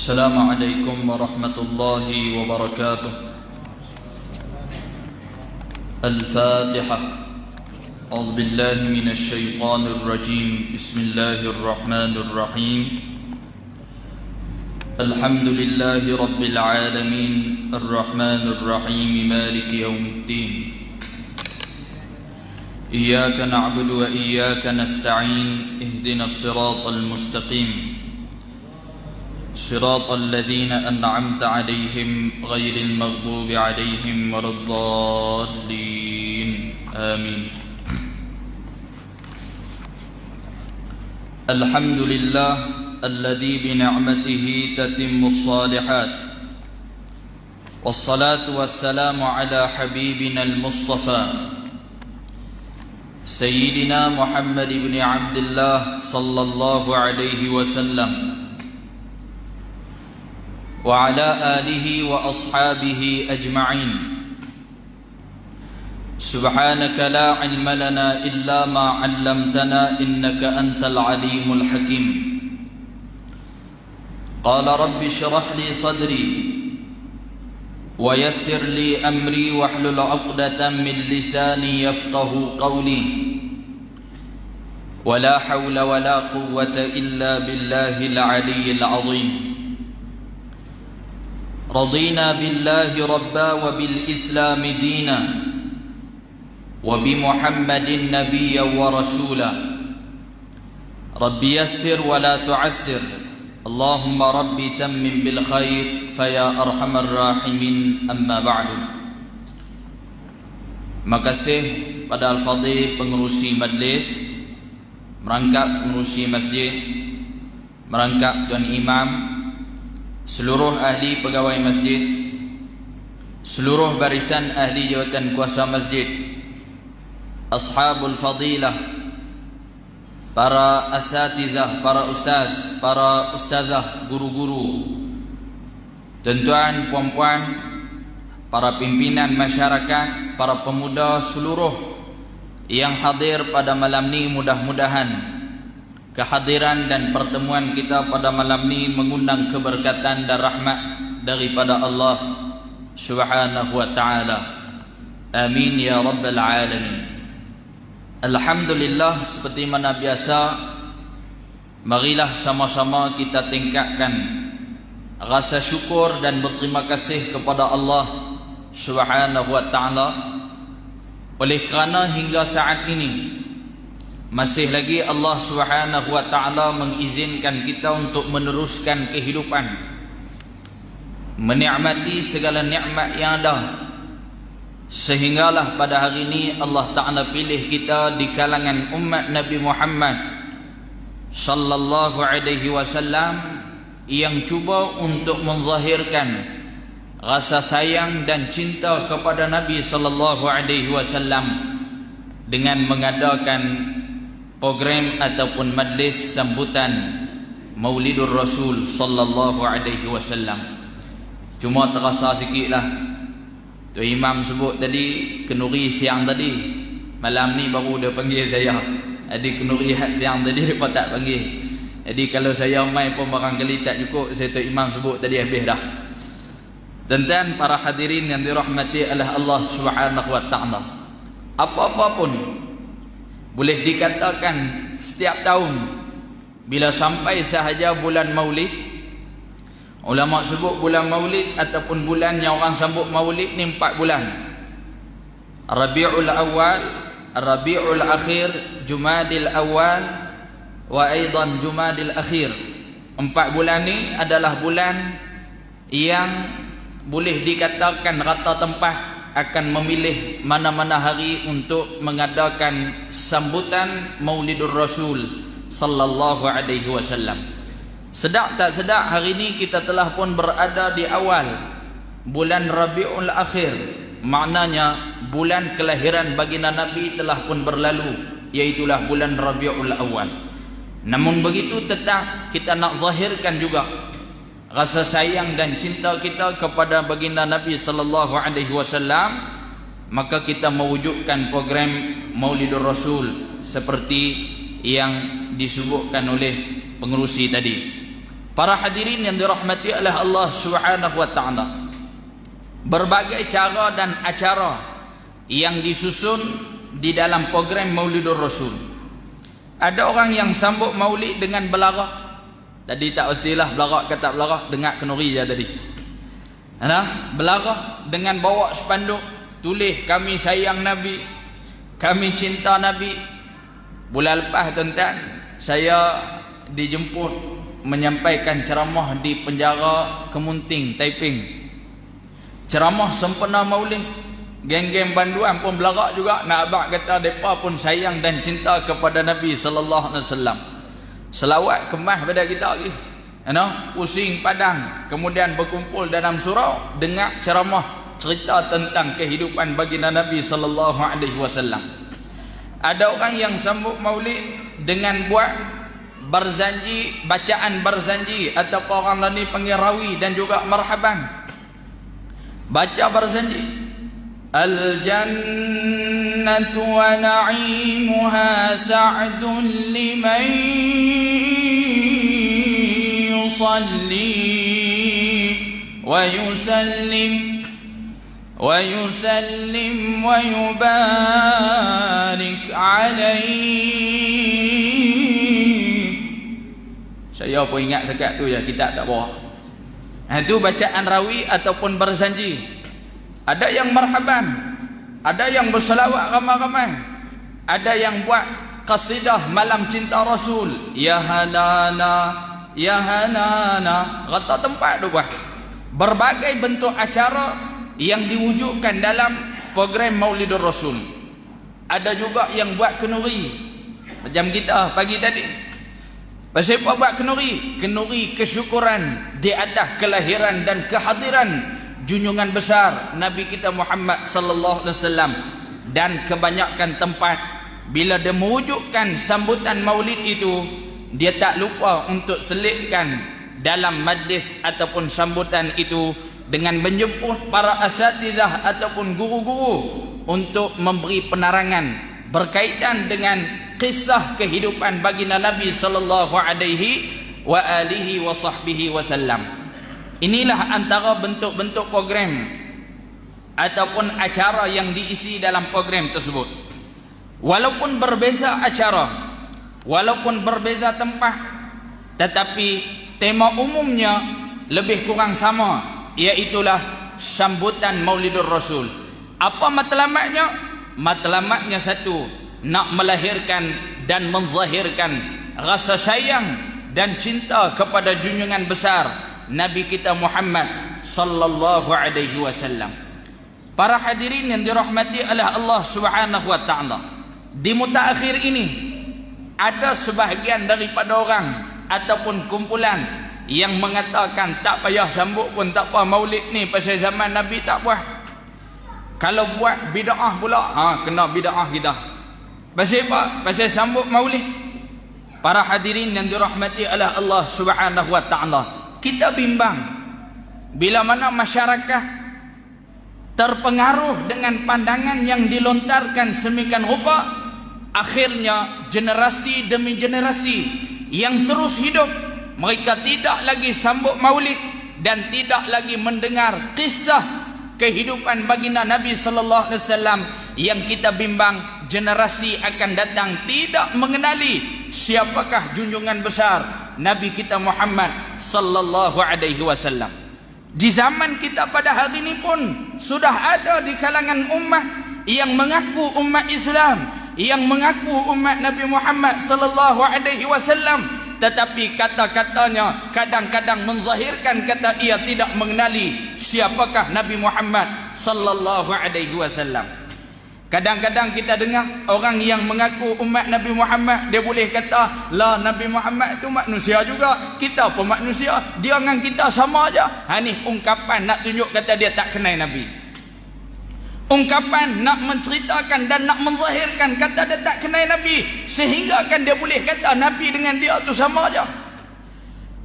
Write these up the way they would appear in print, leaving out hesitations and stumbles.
السلام عليكم ورحمة الله وبركاته. الفاتحة. أعوذ بالله من الشيطان الرجيم. بسم الله الرحمن الرحيم. الحمد لله رب العالمين الرحمن الرحيم مالك يوم الدين. إياك نعبد وإياك نستعين. اهدنا الصراط المستقيم صراط الذين أنعمت عليهم غير المغضوب عليهم ولا الضالين آمين. الحمد لله الذي بنعمته تتم الصالحات، والصلاة والسلام على حبيبنا المصطفى سيدنا محمد بن عبد الله صلى الله عليه وسلم وعلى آله وأصحابه أجمعين. سبحانك لا علم لنا إلا ما علمتنا إنك أنت العليم الحكيم. قال رب اشرح لي صدري ويسر لي أمري واحلل عقدة من لساني يفقه قولي. ولا حول ولا قوة إلا بالله العلي العظيم. رضينا بالله ربا وبالإسلام دينا وبمحمد نبيا ورسولا. رب يسر ولا تعسر. اللهم رب تمم بالخير فيا أرحم الراحمين. أما بعد. Makasih pada Al-Fadhil pengerusi majlis, merangkap pengerusi masjid, merangkap tuan imam, seluruh ahli pegawai masjid, seluruh barisan ahli jawatan kuasa masjid, ashabul fadilah, para asatizah, para ustaz, para ustazah, guru-guru, tuan-tuan, puan-puan, para pimpinan masyarakat, para pemuda seluruh yang hadir pada malam ni. Mudah-mudahan kehadiran dan pertemuan kita pada malam ni mengundang keberkatan dan rahmat daripada Allah Subhanahu wa ta'ala. Amin ya rabbal alamin. Alhamdulillah, seperti mana biasa, marilah sama-sama kita tingkatkan rasa syukur dan berterima kasih kepada Allah Subhanahu wa ta'ala oleh kerana hingga saat ini masih lagi Allah Subhanahu wa ta'ala mengizinkan kita untuk meneruskan kehidupan, menikmati segala nikmat yang ada, sehinggalah pada hari ini Allah Ta'ala pilih kita di kalangan umat Nabi Muhammad sallallahu alaihi wasallam yang cuba untuk menzahirkan rasa sayang dan cinta kepada Nabi sallallahu alaihi wasallam dengan mengadakan program ataupun majlis sambutan Maulidur Rasul sallallahu alaihi wasallam. Cuma terasa sikitlah Tuan Imam sebut tadi kenduri siang tadi, malam ni baru dia panggil saya. Jadi kenduri siang tadi dia tak panggil. Jadi kalau saya main pun barangkali tak cukup. Saya Tuan Imam sebut tadi habis dah. Tuan-tuan, para hadirin yang dirahmati oleh Allah Subhanahu wa ta'ala, apa-apa pun boleh dikatakan setiap tahun bila sampai sahaja bulan Maulid, ulama sebut bulan Maulid ataupun bulan yang orang sambut Maulid ni 4 bulan. Rabiul Awal, Rabiul Akhir, Jumadil Awal wa aidan Jumadil Akhir. 4 bulan ni adalah bulan yang boleh dikatakan rata tempat akan memilih mana-mana hari untuk mengadakan sambutan Maulidur Rasul sallallahu alaihi wasallam. Sedap tak sedap, hari ini kita telah pun berada di awal bulan Rabiul Akhir. Maknanya bulan kelahiran baginda Nabi telah pun berlalu, iaitulah bulan Rabiul Awal. Namun begitu tetap kita nak zahirkan juga rasa sayang dan cinta kita kepada baginda Nabi sallallahu alaihi wasallam, maka kita mewujudkan program Maulidur Rasul seperti yang disebutkan oleh pengerusi tadi. Para hadirin yang dirahmati oleh Allah Subhanahu wa taala, berbagai cara dan acara yang disusun di dalam program Maulidur Rasul. Ada orang yang sambut maulid dengan belarah. Tadi tak pastilah belarah ke tak belarah, dengar kenuri je tadi. Belarah dengan bawa spanduk tulis kami sayang Nabi, kami cinta Nabi. Bulan lepas tuan-tuan, saya dijemput menyampaikan ceramah di penjara Kemunting, Taiping. Ceramah sempena maulid. Geng-geng banduan pun belagak juga, nak abang kata mereka pun sayang dan cinta kepada Nabi sallallahu alaihi wasallam. Selawat kemas pada kita lagi. Pusing padang, kemudian berkumpul dalam surau dengar ceramah cerita tentang kehidupan baginda Nabi sallallahu alaihi wasallam. Ada orang yang sambut maulid dengan buat berzanji, bacaan berzanji, atau orang lain panggil rawi dan juga marhaban. Baca berzanji, al-jannatu wa na'imuha sa'dun liman yusalli wa yusallim wa yusallim wa yubarik alaihi. Saya pun ingat sekat tu je, kita tak bawa. Itu bacaan rawi ataupun berzanji. Ada yang marhaban, ada yang berselawat ramai-ramai, ada yang buat qasidah malam cinta Rasul. Ya hanana, ya hanana, kata tempat tu buat. Berbagai bentuk acara yang diwujudkan dalam program Maulidur Rasul. Ada juga yang buat kenuri, macam kita pagi tadi. Pasal apa buat kenuri? Kenuri kesyukuran di atas kelahiran dan kehadiran junjungan besar Nabi kita Muhammad sallallahu alaihi wasallam. Dan kebanyakan tempat bila dia mewujudkan sambutan maulid itu, dia tak lupa untuk selitkan dalam majlis ataupun sambutan itu dengan menjemput para asatizah ataupun guru-guru untuk memberi penerangan berkaitan dengan kisah kehidupan baginda Nabi sallallahu alaihi wa alihi wa sahbihi wasallam. Inilah antara bentuk-bentuk program ataupun acara yang diisi dalam program tersebut. Walaupun berbeza acara, walaupun berbeza tempat, tetapi tema umumnya lebih kurang sama, iaitulah sambutan Maulidur Rasul. Apa matlamatnya? Matlamatnya satu, nak melahirkan dan menzahirkan rasa sayang dan cinta kepada junjungan besar Nabi kita Muhammad sallallahu alaihi wasallam. Para hadirin yang dirahmati oleh Allah Subhanahu wa taala, di mutaakhir ini ada sebahagian daripada orang ataupun kumpulan yang mengatakan tak payah sambut pun tak apa maulid ni, pasal zaman Nabi tak buat. Kalau buat bid'ah pula, kena bid'ah kita. Pasal apa? Pasal sambut maulid. Para hadirin yang dirahmati oleh Allah Subhanahu wa taala, kita bimbang bila mana masyarakat terpengaruh dengan pandangan yang dilontarkan semikian rupa, akhirnya generasi demi generasi yang terus hidup, mereka tidak lagi sambut maulid dan tidak lagi mendengar kisah kehidupan baginda Nabi sallallahu alaihi wasallam. Yang kita bimbang generasi akan datang tidak mengenali siapakah junjungan besar Nabi kita Muhammad sallallahu alaihi wasallam. Di zaman kita pada hari ini pun sudah ada di kalangan ummah yang mengaku umat Islam, yang mengaku umat Nabi Muhammad sallallahu alaihi wasallam, tetapi kata-katanya kadang-kadang menzahirkan kata ia tidak mengenali siapakah Nabi Muhammad sallallahu alaihi wasallam. Kadang-kadang kita dengar orang yang mengaku umat Nabi Muhammad, dia boleh kata, lah Nabi Muhammad itu manusia juga, kita pun manusia, dia dengan kita sama aja. Ni ungkapan nak tunjuk kata dia tak kenal Nabi. Ungkapan nak menceritakan dan nak menzahirkan kata dia tak kenal Nabi, sehingga kan dia boleh kata Nabi dengan dia tu sama aja.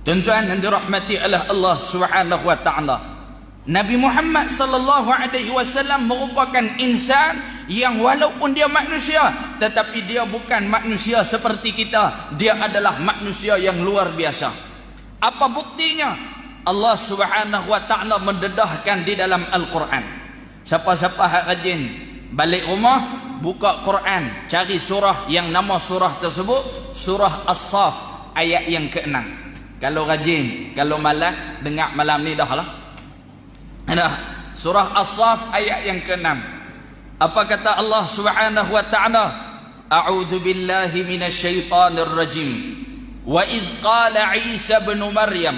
Tuan-tuan yang dirahmati oleh Allah Subhanahu wa taala, Nabi Muhammad sallallahu alaihi wasallam merupakan insan yang walaupun dia manusia, tetapi dia bukan manusia seperti kita. Dia adalah manusia yang luar biasa. Apa buktinya? Allah Subhanahu wa taala mendedahkan di dalam Al-Quran. Siapa-siapa hak rajin balik rumah, buka Quran, cari surah yang nama surah tersebut surah As-Saff ayat yang ke-6. Kalau rajin, kalau malas dengar malam ni dah lah. Dah surah As-Saff ayat yang ke-6. Apa kata Allah Subhanahu wa taala? A'udzu billahi minasyaitonir rajim. Wa idh qala Isa ibn Maryam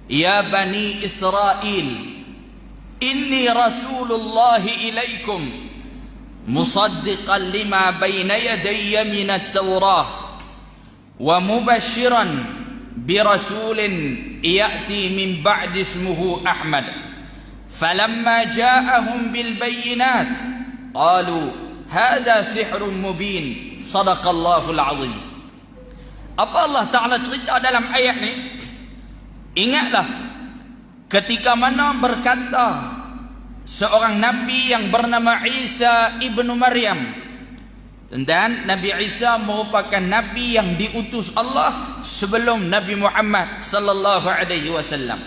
ya bani Israil inni rasulullahi ilaikum musaddiqan lima baina yadayya minat Taurah wa mubashiran birasulin ya'ti min ba'di ismuhu Ahmad falamma ja'ahum bil bayyinat qalu hadha sihrun mubin sadaqallahul azim. Apa Allah Ta'ala cerita dalam ayat ni? Ingatlah ketika mana berkata seorang Nabi yang bernama Isa ibnu Maryam, dan Nabi Isa merupakan Nabi yang diutus Allah sebelum Nabi Muhammad sallallahu alaihi wasallam.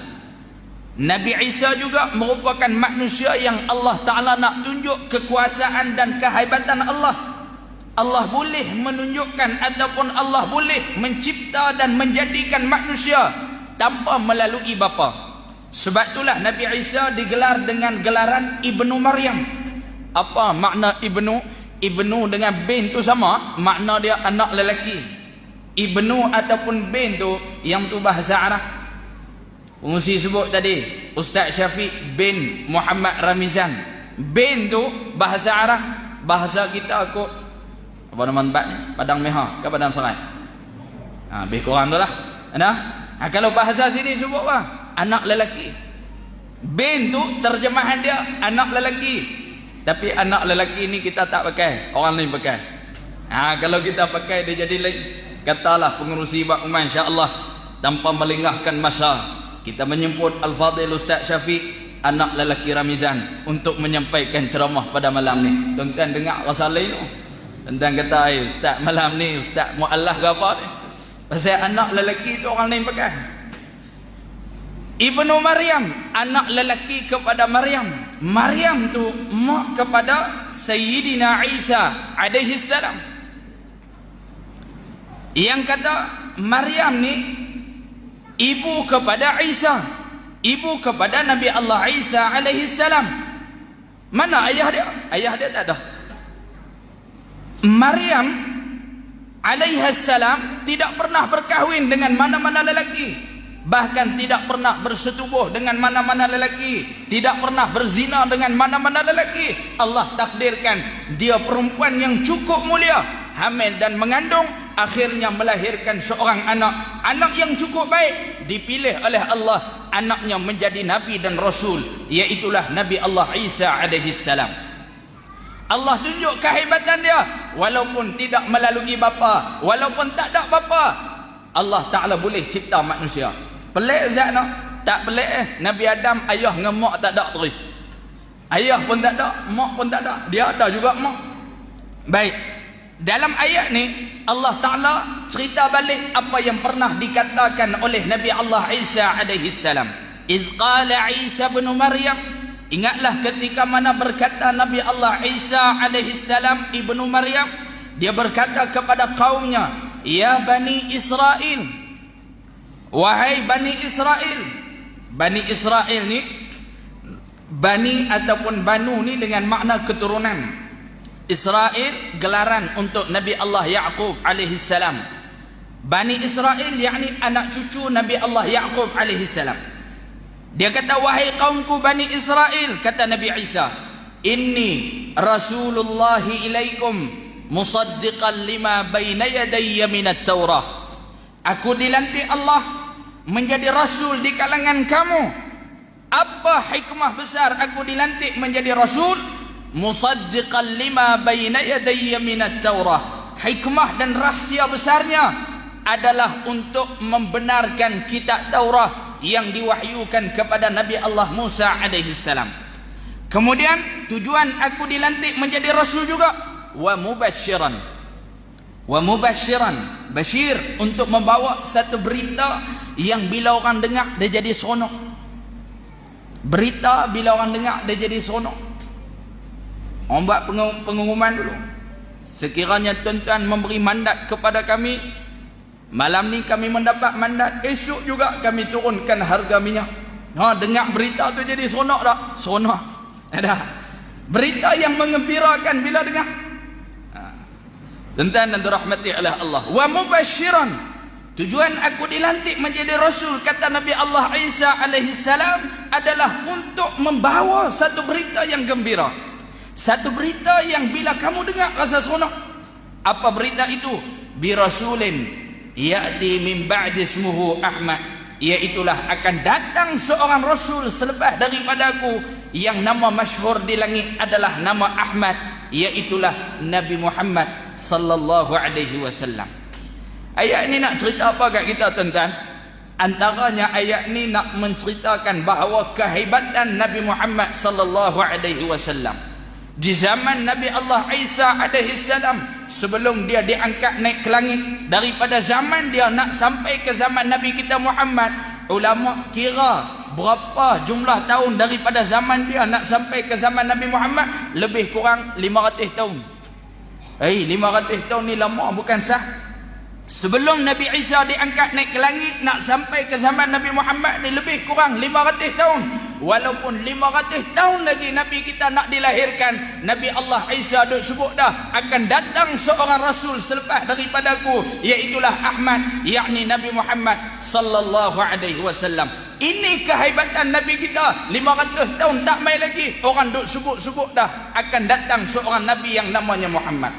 Nabi Isa juga merupakan manusia yang Allah Ta'ala nak tunjuk kekuasaan dan kehebatan Allah. Allah boleh menunjukkan ataupun Allah boleh mencipta dan menjadikan manusia tanpa melalui bapa. Sebab itulah Nabi Isa digelar dengan gelaran Ibnu Maryam. Apa makna Ibnu? Ibnu dengan bin tu sama, makna dia anak lelaki. Ibnu ataupun bin tu yang tu bahasa Arab. Pengusi sebut tadi Ustaz Syafiq bin Muhammad Ramizan. Bin tu bahasa Arab, bahasa kita kot apa nama tempat ni? Padang Meha ke Padang Serai? Lebih kurang tu lah. Kalau bahasa sini sebut apa? Anak lelaki. Bin tu terjemahan dia anak lelaki. Tapi anak lelaki ni kita tak pakai, orang lain pakai. Kalau kita pakai dia jadi lain. Katalah pengerusi Bak Uman insya-Allah tanpa melengahkan masa, kita menyebut Al-Fadhil Ustaz Syafiq anak lelaki Ramizan untuk menyampaikan ceramah pada malam ni. Tuan-tuan dengar rasa lain tu. Tentang kata Ustaz malam ni Ustaz mu'allah ke apa ni? Pasal anak lelaki tu orang lain pakai. Ibnu Maryam anak lelaki kepada Maryam. Maryam tu mak kepada Sayyidina Isa alaihi salam. Yang kata Maryam ni ibu kepada Isa, ibu kepada Nabi Allah Isa alaihi salam. Mana ayah dia? Ayah dia tak ada. Maryam alaihissalam tidak pernah berkahwin dengan mana-mana lelaki, bahkan tidak pernah bersetubuh dengan mana-mana lelaki, tidak pernah berzina dengan mana-mana lelaki. Allah takdirkan dia perempuan yang cukup mulia, hamil dan mengandung, akhirnya melahirkan seorang anak yang cukup baik, dipilih oleh Allah anaknya menjadi nabi dan rasul, iaitulah Nabi Allah Isa alaihissalam. Allah tunjuk kehebatan dia walaupun tidak melalui bapa, walaupun tak ada bapa, Allah Ta'ala boleh cipta manusia. Pelik Ustaz nak? Tak pelik Nabi Adam ayah dengan mak tak ada terus. Ayah pun tak ada, mak pun tak ada, dia ada juga mak. Baik, dalam ayat ni Allah Ta'ala cerita balik apa yang pernah dikatakan oleh Nabi Allah Isa alaihi salam. Idh qala Isa bin Maryam, ingatlah ketika mana berkata Nabi Allah Isa alaihi salam ibnu Maryam, dia berkata kepada kaumnya, ya Bani Israel, wahai Bani Israel. Bani Israel ni, Bani ataupun Banu ni dengan makna keturunan. Israel gelaran untuk Nabi Allah Yaqub alaihi salam. Bani Israel yakni anak cucu Nabi Allah Yaqub alaihi salam. Dia kata, wahai kaumku Bani Israel, kata Nabi Isa, inni rasulullahi ilaikum musaddiqan lima baina yadayya minat Taurah. Aku dilantik Allah menjadi rasul di kalangan kamu. Apa hikmah besar aku dilantik menjadi rasul? Musaddiqan lima baina yadayya minat Taurah. Hikmah dan rahsia besarnya adalah untuk membenarkan kitab Taurah yang diwahyukan kepada Nabi Allah Musa alaihi salam. Kemudian tujuan aku dilantik menjadi rasul juga, wa mubasyiran, Bashir untuk membawa satu berita yang bila orang dengar dia jadi seronok. Berita bila orang dengar dia jadi seronok. Orang buat pengumuman dulu. Sekiranya tuan-tuan memberi mandat kepada kami, malam ni kami mendapat mandat, esok juga kami turunkan harga minyak. Dengar berita tu jadi seronok tak? Seronok. Ada berita yang mengembirakan bila dengar. Tuan-tuan dan dirahmati oleh Allah. Wa mubasyiran, tujuan aku dilantik menjadi rasul, kata Nabi Allah Isa alaihi salam, adalah untuk membawa satu berita yang gembira. Satu berita yang bila kamu dengar rasa seronok. Apa berita itu? Bi rasulin ya'ti min ba'di ismuhu Ahmad, iaitulah akan datang seorang rasul selepas daripada aku yang nama masyhur di langit adalah nama Ahmad, iaitulah Nabi Muhammad sallallahu alaihi wasallam. Ayat ni nak cerita apa kat kita tuan-tuan? Antaranya ayat ni nak menceritakan bahawa kehebatan Nabi Muhammad sallallahu alaihi wasallam di zaman Nabi Allah Isa alaihi salam, sebelum dia diangkat naik ke langit, daripada zaman dia nak sampai ke zaman Nabi kita Muhammad, ulama kira berapa jumlah tahun daripada zaman dia nak sampai ke zaman Nabi Muhammad? Lebih kurang 500 tahun. 500 tahun ni lama bukan sah. Sebelum Nabi Isa diangkat naik ke langit nak sampai ke zaman Nabi Muhammad ni lebih kurang 500 tahun. Walaupun 500 tahun lagi Nabi kita nak dilahirkan, Nabi Allah Isa duk sebut dah akan datang seorang rasul selepas daripada aku, iaitulah Ahmad, yakni Nabi Muhammad sallallahu alaihi wasallam. Ini kehebatan Nabi kita. 500 tahun tak mai lagi orang duk sebut-sebut dah akan datang seorang Nabi yang namanya Muhammad.